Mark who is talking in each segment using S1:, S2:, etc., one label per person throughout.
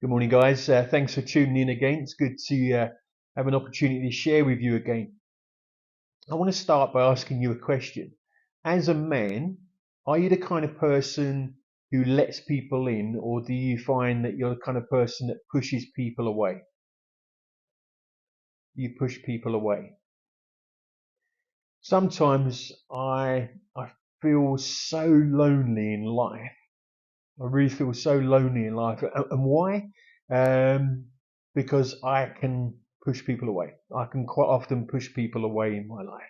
S1: Good morning, guys. Thanks for tuning in again. It's good to have an opportunity to share with you again. I want to start by asking you a question. As a man, are you the kind of person who lets people in, or do you find that you're the kind of person that pushes people away? You push people away. Sometimes I feel so lonely in life. I really feel so lonely in life. And why? Because I can push people away. I can quite often push people away in my life.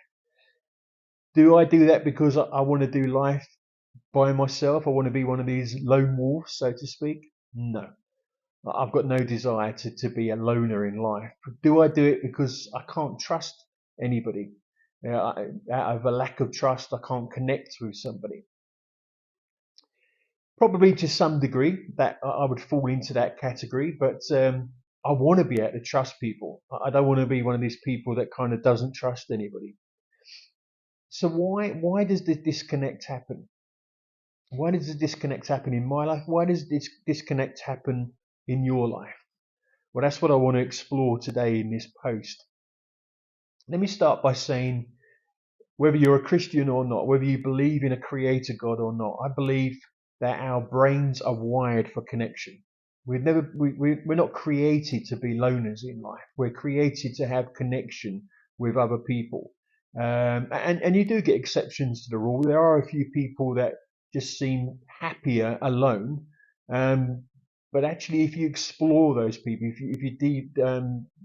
S1: Do I do that because I want to do life by myself? I want to be one of these lone wolves, so to speak? No. I've got no desire to be a loner in life. Do I do it because I can't trust anybody? Out of a lack of trust, I can't connect with somebody. Probably to some degree that I would fall into that category, but I want to be able to trust people. I don't want to be one of these people that kind of doesn't trust anybody. So why does the disconnect happen? Why does the disconnect happen in my life? Why does this disconnect happen in your life? Well, that's what I want to explore today in this post. Let me start by saying, whether you're a Christian or not, whether you believe in a creator God or not, I believe that our brains are wired for connection. We're not created to be loners in life. We're created to have connection with other people. And you do get exceptions to the rule. There are a few people that just seem happier alone. Um, but actually, if you explore those people, if you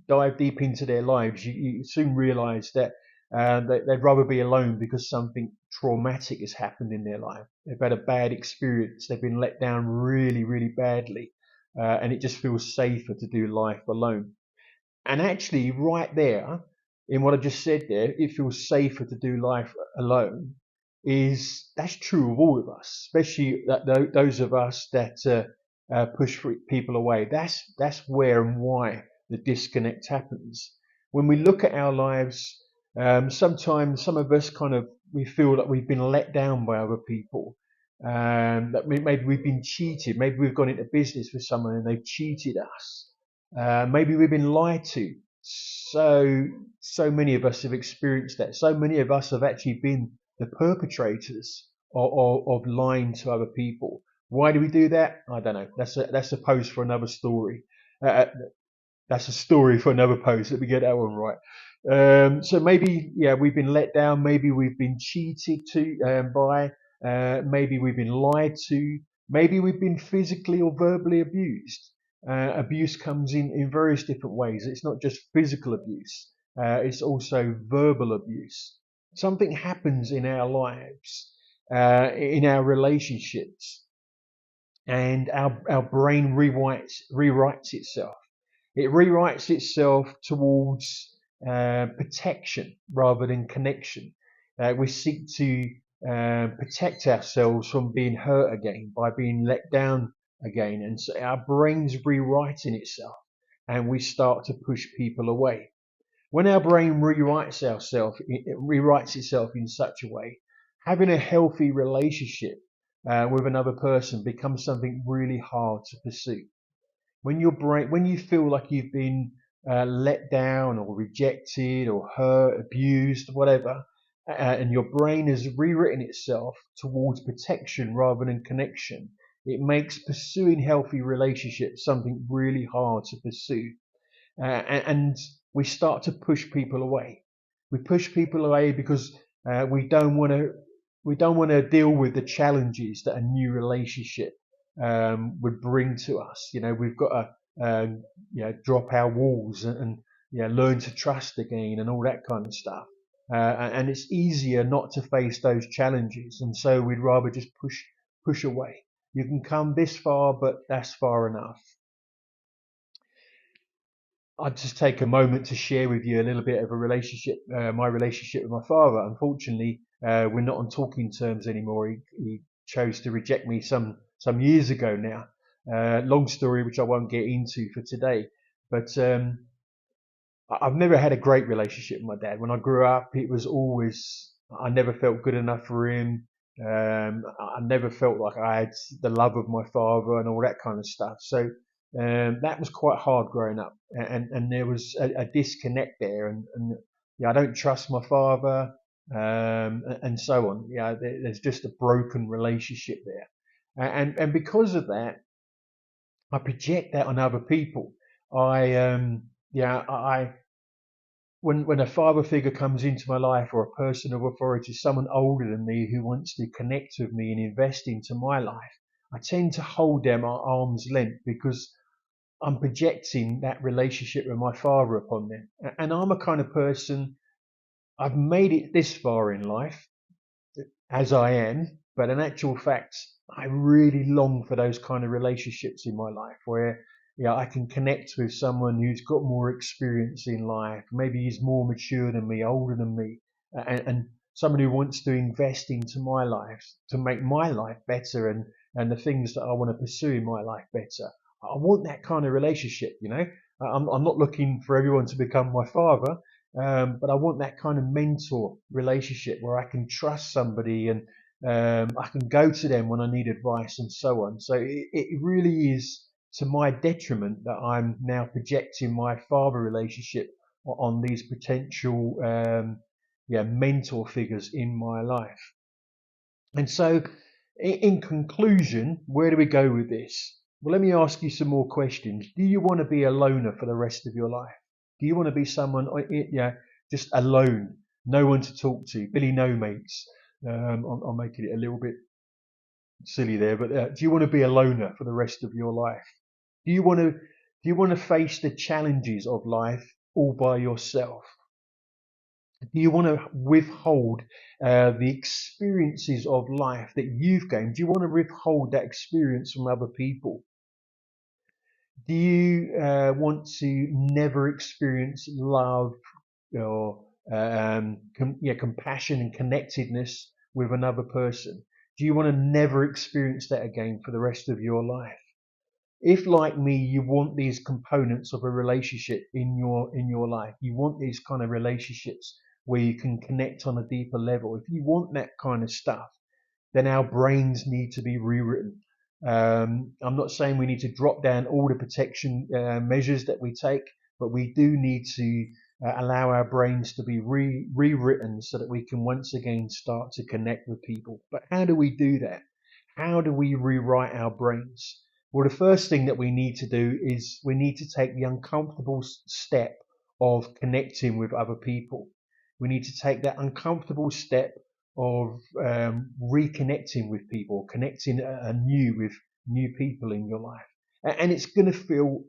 S1: dive deep into their lives, you soon realize that they'd rather be alone because something traumatic has happened in their life. They've had a bad experience. They've been let down really, really badly. And it just feels safer to do life alone. And actually, right there, in what I just said there, it feels safer to do life alone. That's true of all of us, especially those of us that push people away. That's where and why the disconnect happens. When we look at our lives, sometimes some of us we feel that we've been let down by other people. That maybe we've been cheated. Maybe we've gone into business with someone and they've cheated us. Maybe we've been lied to. So many of us have experienced that. So many of us have actually been the perpetrators of lying to other people. Why do we do that? I don't know. That's a post for another story. Uh, that's a story for another post. Let me get that one right. So maybe, yeah, we've been let down. Maybe we've been cheated by. Maybe we've been lied to. Maybe we've been physically or verbally abused. Abuse comes in various different ways. It's not just physical abuse. It's also verbal abuse. Something happens in our lives, in our relationships, and our brain rewrites itself. It rewrites itself towards protection rather than connection. We seek to protect ourselves from being hurt again, by being let down again. And so our brain's rewriting itself and we start to push people away. When our brain it rewrites itself in such a way, having a healthy relationship with another person becomes something really hard to pursue. When you feel like you've been let down or rejected or hurt, abused, whatever, and your brain has rewritten itself towards protection rather than connection, it makes pursuing healthy relationships something really hard to pursue. And we start to push people away. We push people away because we don't want to deal with the challenges that a new relationship would bring to us. We've got to drop our walls and learn to trust again and all that kind of stuff. And it's easier not to face those challenges, and so we'd rather just push away. You can come this far, but that's far enough. I'd just take a moment to share with you a little bit of my relationship with my father. Unfortunately, we're not on talking terms anymore. He chose to reject me some years ago now. Long story, which I won't get into for today. But I've never had a great relationship with my dad. When I grew up, it was always, I never felt good enough for him. I never felt like I had the love of my father and all that kind of stuff. So That was quite hard growing up, and there was a disconnect there, and yeah, I don't trust my father, and so on. Yeah, there's just a broken relationship there, and because of that, I project that on other people. Yeah, when a father figure comes into my life, or a person of authority, someone older than me who wants to connect with me and invest into my life, I tend to hold them at arm's length because I'm projecting that relationship with my father upon them. And I'm a kind of person, I've made it this far in life as I am, but in actual fact, I really long for those kind of relationships in my life where, I can connect with someone who's got more experience in life. Maybe he's more mature than me, older than me, and someone who wants to invest into my life to make my life better, and the things that I want to pursue in my life better. I want that kind of relationship. I'm not looking for everyone to become my father, but I want that kind of mentor relationship where I can trust somebody, and I can go to them when I need advice and so on. So it really is to my detriment that I'm now projecting my father relationship on these potential mentor figures in my life. And so, in conclusion, where do we go with this? Well, let me ask you some more questions. Do you want to be a loner for the rest of your life? Do you want to be someone, just alone, no one to talk to, Billy No Mates? I'm making it a little bit silly there, but do you want to be a loner for the rest of your life? Do you want to face the challenges of life all by yourself? Do you want to withhold the experiences of life that you've gained? Do you want to withhold that experience from other people? Do you want to never experience love or compassion and connectedness with another person? Do you want to never experience that again for the rest of your life? If, like me, you want these components of a relationship in your life, you want these kind of relationships where you can connect on a deeper level. If you want that kind of stuff, then our brains need to be rewritten. I'm not saying we need to drop down all the protection measures that we take, but we do need to allow our brains to be rewritten so that we can once again start to connect with people. But how do we do that? How do we rewrite our brains? Well, the first thing that we need to do is we need to take the uncomfortable step of connecting with other people. We need to take that uncomfortable step of reconnecting with people, connecting anew with new people in your life. And it's going to feel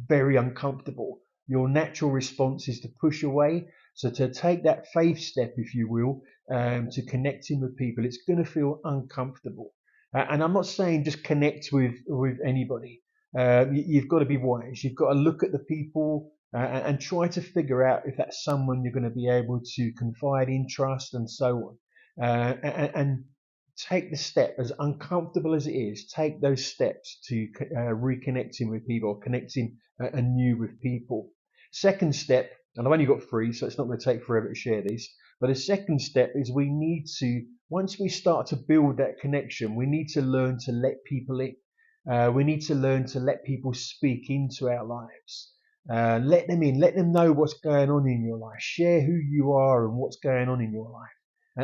S1: very uncomfortable. Your natural response is to push away. So to take that faith step, if you will, to connecting with people, it's going to feel uncomfortable. And I'm not saying just connect with anybody. You've got to be wise. You've got to look at the people and try to figure out if that's someone you're going to be able to confide in, trust, and so on. And take the step, as uncomfortable as it is, take those steps to reconnecting with people, connecting anew with people. Second step, and I've only got three, so it's not going to take forever to share these, but the second step is we need to, once we start to build that connection, we need to learn to let people in. We need to learn to let people speak into our lives. Let them in, let them know what's going on in your life, share who you are and what's going on in your life.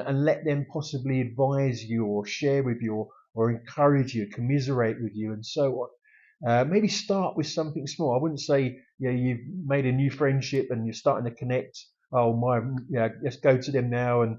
S1: And let them possibly advise you or share with you or encourage you, commiserate with you, and so on. Maybe start with something small. I wouldn't say you've made a new friendship and you're starting to connect. Oh my, let's go to them now and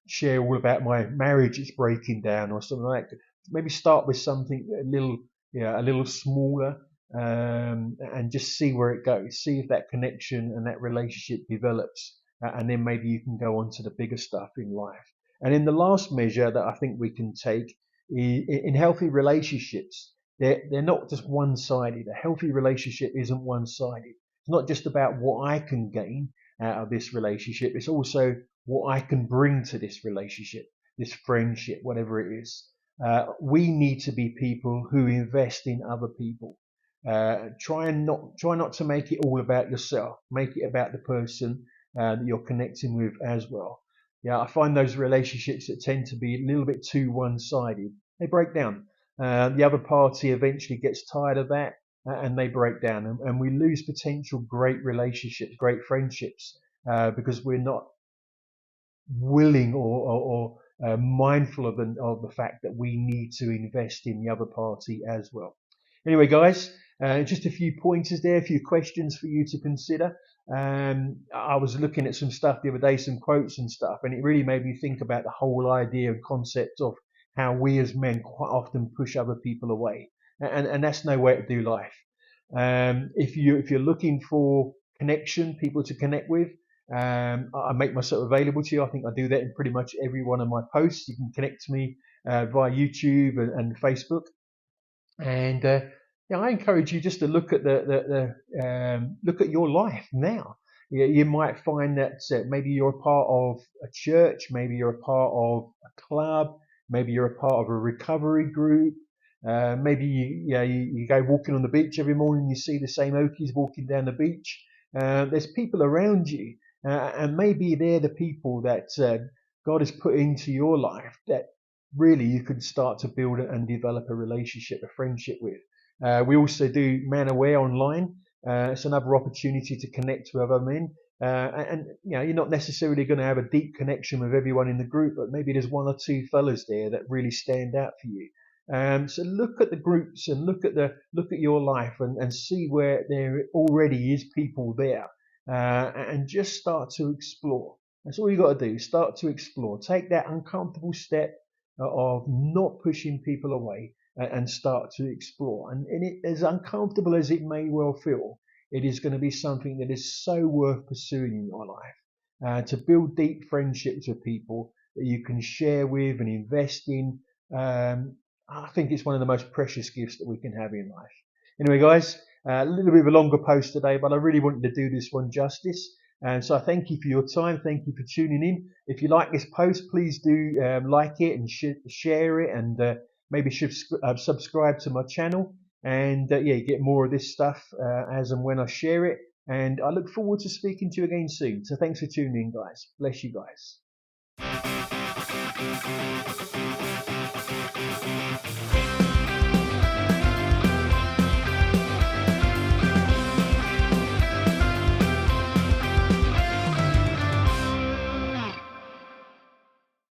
S1: share all about my marriage it's breaking down or something like that. Maybe start with something a little smaller, and just see where it goes. See if that connection and that relationship develops, and then maybe you can go on to the bigger stuff in life. And then the last measure that I think we can take is, in healthy relationships, they're not just one-sided. A healthy relationship isn't one-sided. It's not just about what I can gain out of this relationship. It's also what I can bring to this relationship, this friendship, whatever it is. We need to be people who invest in other people. Try not to make it all about yourself. Make it about the person that you're connecting with as well. Yeah, I find those relationships that tend to be a little bit too one-sided, they break down. The other party eventually gets tired of that, and they break down, and we lose potential great relationships, great friendships, because we're not willing or mindful of the fact that we need to invest in the other party as well. Anyway, guys, just a few pointers there, a few questions for you to consider. I was looking at some stuff the other day, some quotes and stuff, and it really made me think about the whole idea and concept of how we as men quite often push other people away, and that's no way to do life. If you're looking for connection, people to connect with, I make myself available to you. I think I do that in pretty much every one of my posts. You can connect to me via YouTube and Facebook. And I encourage you just to look at look at your life now. You might find that maybe you're a part of a church, maybe you're a part of a club, maybe you're a part of a recovery group. Maybe you go walking on the beach every morning. You see the same Okies walking down the beach. There's people around you, and maybe they're the people that God has put into your life that really you can start to build and develop a relationship, a friendship with. We also do Man Aware online. It's another opportunity to connect with other men. And you're not necessarily going to have a deep connection with everyone in the group, but maybe there's one or two fellas there that really stand out for you. So look at the groups and look at your life and see where there already is people there, and just start to explore. That's all you got to do. Start to explore. Take that uncomfortable step of not pushing people away and start to explore. And as uncomfortable as it may well feel, it is going to be something that is so worth pursuing in your life. To build deep friendships with people that you can share with and invest in. I think it's one of the most precious gifts that we can have in life. Anyway, guys, a little bit of a longer post today, but I really wanted to do this one justice. And so I thank you for your time. Thank you for tuning in. If you like this post, please do like it and share it, and maybe subscribe to my channel. And you get more of this stuff as and when I share it. And I look forward to speaking to you again soon. So thanks for tuning in, guys. Bless you guys.